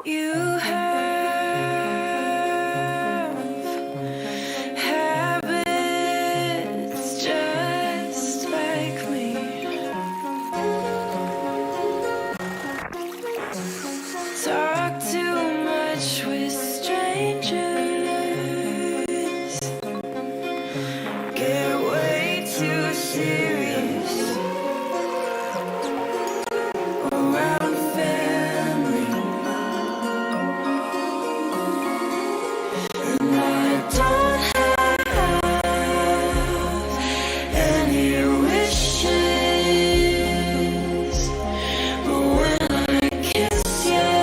You have habits just like me. Talk too much with strangers. Get way too serious around family. And I don't have any wishes, but when I kiss you,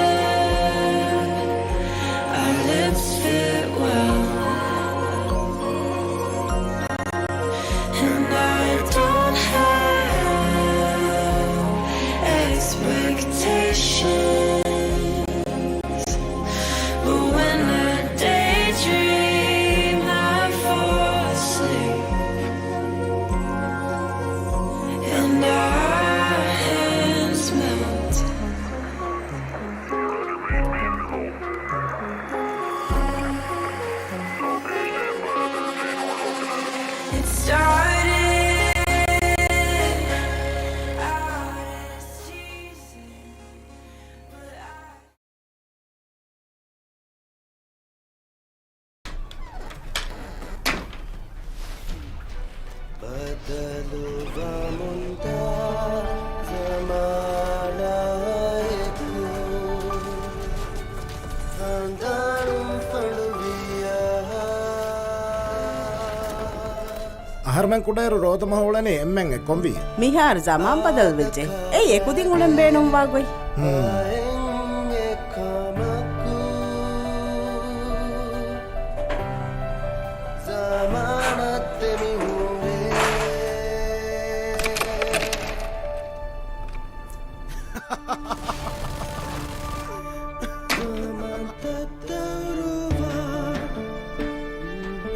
our lips fit well. And I don't have expectations, but when I daydream, I fall asleep. And our hands melt. It started out as teasing, but අහර්මන් කුඩාරු රෝදම හෝලනේ එම්මෙන් එක්කොම්වි මිහාර zaman badal වෙච්චේ ඒ එකුදින් උලෙන් බේනුම් වාගොයි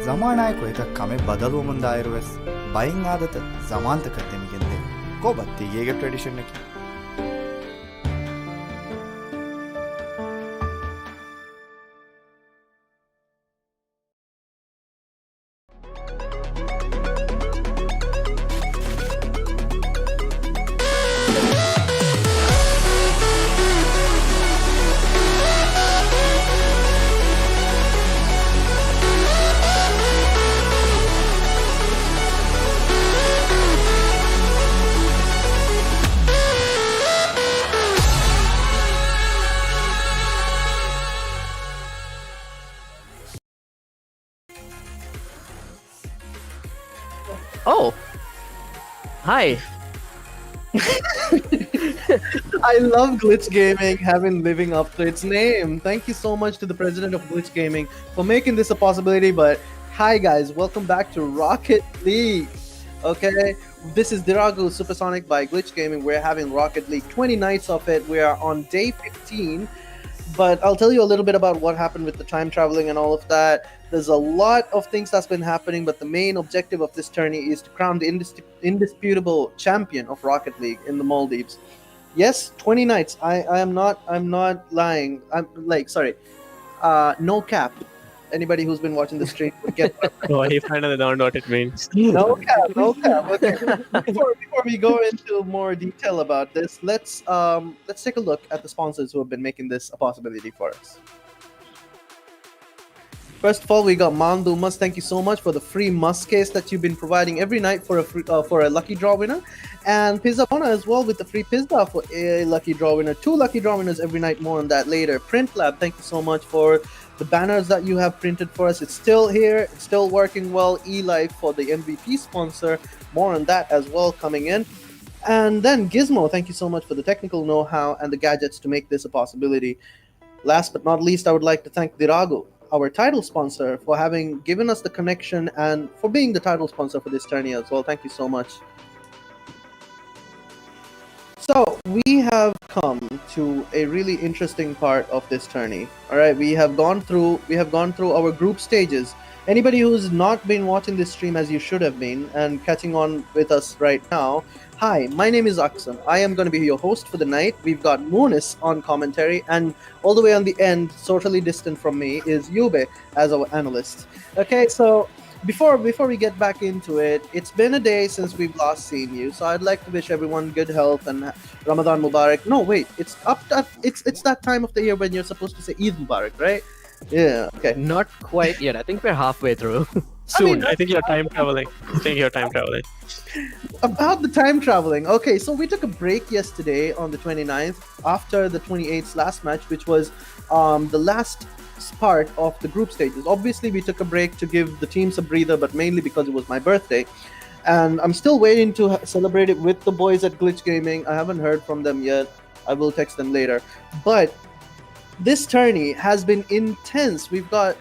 ज़मानायको एक कमे बदलुव ಮುಂದಾಯಿರುವೆಸ್ buying ಆದತ ज़मानत ಕತ್ತೆ ಮಿಗೆಂದೆ ಕೋ ಬತ್ತಿಗೇಗೆ tradition ನಕಿ Oh, hi. I love Glitch Gaming having living up to its name. Thank you so much to the president of Glitch Gaming for making this a possibility. But hi guys, welcome back to Rocket League. Okay, this is Dhiraagu Supersonic by Glitch Gaming. We're having Rocket League 20 nights of it. We are on day 15. But I'll tell you a little bit about what happened with the time traveling and all of that. There's a lot of things that's been happening, but the main objective of this tourney is to crown the indisputable champion of Rocket League in the Maldives. Yes, 20 nights. I'm not lying. I'm like, sorry. No cap. Anybody who's been watching the stream would get that. Oh, he finally learned what it means. No cap. Okay. Before we go into more detail about this, let's take a look at the sponsors who have been making this a possibility for us. First of all, we got Mandumas. Thank you so much for the free Musk case that you've been providing every night for a lucky draw winner, and Pizza Bona as well with the free pizza for a lucky draw winner. 2 lucky draw winners every night. More on that later. Print Lab. Thank you so much for the banners that you have printed for us. It's still here. It's still working well. eLife for the MVP sponsor. More on that as well coming in. And then Gizmo. Thank you so much for the technical know-how and the gadgets to make this a possibility. Last but not least, I would like to thank Dhiraagu, our title sponsor, for having given us the connection and for being the title sponsor for this tourney as well. Thank you so much. So we have come to a really interesting part of this tourney. All right, we have gone through our group stages, Anybody who's not been watching this stream as you should have been and catching on with us right now, hi, my name is Aksan. I am going to be your host for the night. We've got Moonis on commentary, and all the way on the end, socially distant from me, is Yube as our analyst. Okay, so before we get back into it, it's been a day since we've last seen you, so I'd like to wish everyone good health and Ramadan Mubarak. No, wait, it's that time of the year when you're supposed to say Eid Mubarak, right? Yeah. Okay. Not quite yet. I think we're halfway through. Soon. I think you're time traveling. About the time traveling. Okay, so we took a break yesterday on the 29th after the 28th last match, which was the last part of the group stages. Obviously, we took a break to give the teams a breather, but mainly because it was my birthday. And I'm still waiting to celebrate it with the boys at Glitch Gaming. I haven't heard from them yet. I will text them later. But this tourney has been intense. We've got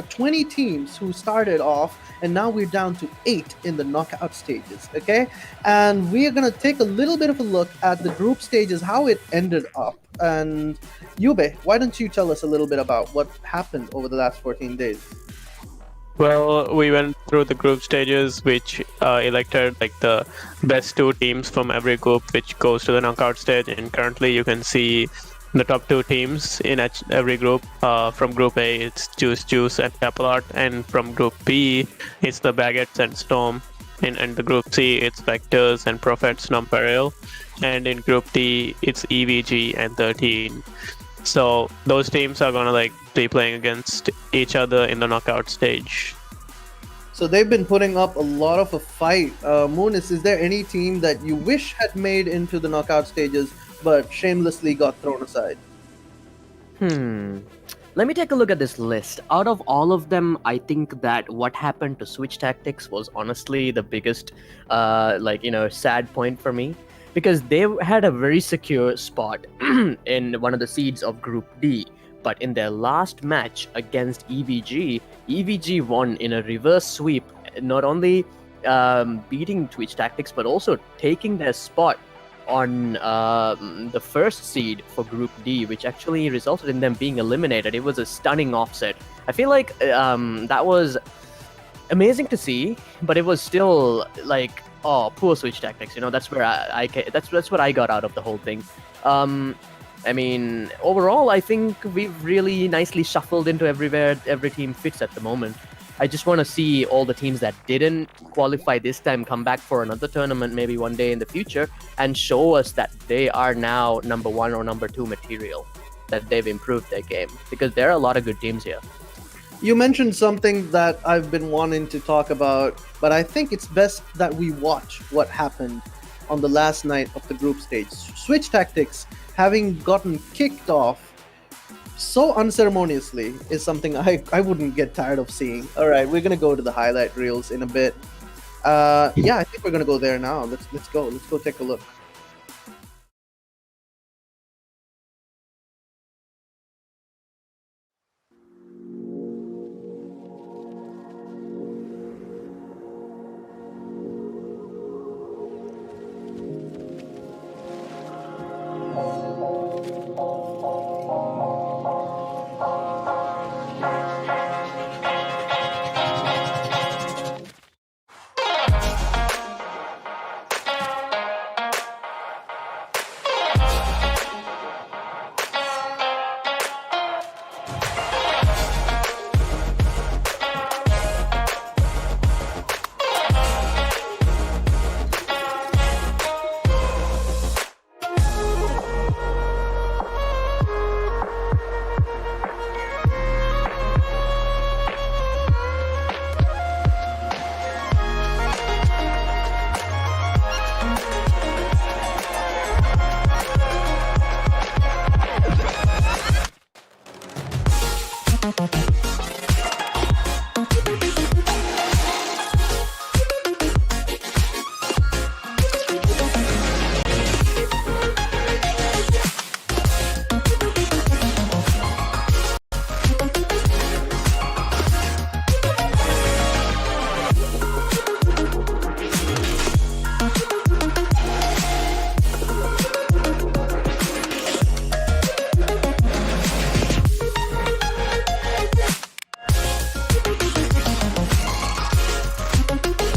20 teams who started off, and now we're down to 8 in the knockout stages, okay? And we are going to take a little bit of a look at the group stages, how it ended up. And Yube, why don't you tell us a little bit about what happened over the last 14 days? Well, we went through the group stages, which elected like the best 2 teams from every group, which goes to the knockout stage. And currently, you can see the top 2 teams in every group. From Group A, it's Juice and Capillart, and from Group B, it's the Baguettes and Storm. In the Group C, it's Vectors and PROFATS, NONPAREIL, and in Group D, it's EVG and 13. So those teams are gonna be playing against each other in the knockout stage. So they've been putting up a lot of a fight. Moonis, is there any team that you wish had made into the knockout stages but shamelessly got thrown aside? Let me take a look at this list. Out of all of them, I think that what happened to Switch Tactics was honestly the biggest, sad point for me, because they had a very secure spot in one of the seeds of Group D. But in their last match against EVG, EVG won in a reverse sweep, not only beating Twitch Tactics, but also taking their spot on the first seed for Group D, which actually resulted in them being eliminated. It was a stunning offset. I feel like that was amazing to see, but it was still like, oh, poor Switch Tactics. That's where that's what I got out of the whole thing. I mean, overall, I think we've really nicely shuffled into everywhere every team fits at the moment. I just want to see all the teams that didn't qualify this time come back for another tournament maybe one day in the future and show us that they are now number 1 or number 2 material, that they've improved their game, because there are a lot of good teams here. You mentioned something that I've been wanting to talk about, but I think it's best that we watch what happened on the last night of the group stage. Switch Tactics, having gotten kicked off so unceremoniously, is something I wouldn't get tired of seeing. All right, we're gonna go to the highlight reels in a bit. I think we're gonna go there now. Let's go take a look.